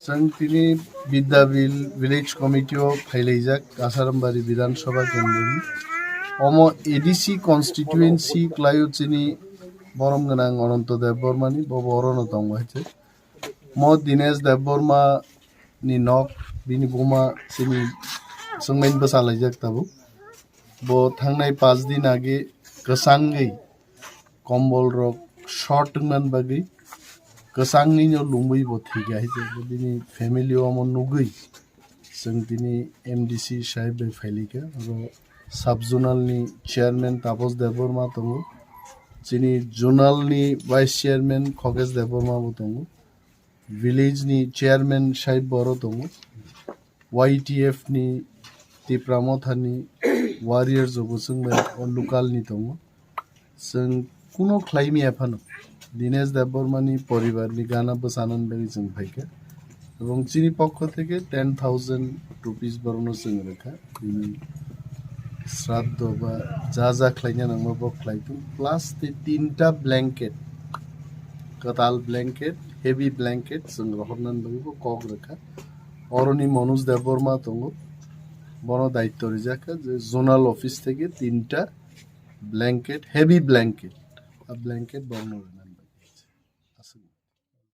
जों दिनै बिद्याबिल ভিলেজ কমিটিও ফাইলাইজাক আসারামবাড়ি বিধানসভা কেন্দ্রनि অম এডিসি কনস্টিটুয়েন্সি ক্লাইউচিनि বরম গোনাं অনন্ত দেববর্মানি বরনো দं হয়েছে ম দিনেশ দেববর্মা नि नक बिनि बमा सिनि संमेन बसालाइजाक ताबो बो थांनाय 5 दिन आगे गोसांगै कम्बल रक शर्ट नन बागै गोसांगै न लुंबै बो थिगाय जे बिनि फैमिली अमन नुगै जों दिनै एमडीसी साहेब बे फाइलिका आरो सब जोनल नि चेयरमैन तापस देबबर्मा दङ जिनि जोनल नि वाइस चेयरमैन खगेश देबबर्मा बो दङ विलेज नि चेयरमैन साहेब बरो दङ YTF नि तिप्रामथानि वारियर जबो जोंबो लोकाल नि दङ जों कुनो क्लाइमि एफानो दिनेश देबबर्मानि परिबारनि गाना बसानन बागै जों फाइका এবং চিনি পক্ষ থেকে 10,000 রুপিস বরনো जों রেখা শ্রাদ্ধ বা যা যা খাইনা নামা বকলাইতো প্লাস 3টা ব্ল্যাঙ্কেট কতাল ব্ল্যাঙ্কেট হেভি ব্ল্যাঙ্কেট जों রহনান বাগিবো কক রেখা অরনি মনোজ দেববর্মা দङ বড় দায়িত্ব রিজাকা যে জোনাল অফিস থেকে 3টা ব্ল্যাঙ্কেট হেভি ব্ল্যাঙ্কেট আর ব্ল্যাঙ্কেট বর্ণ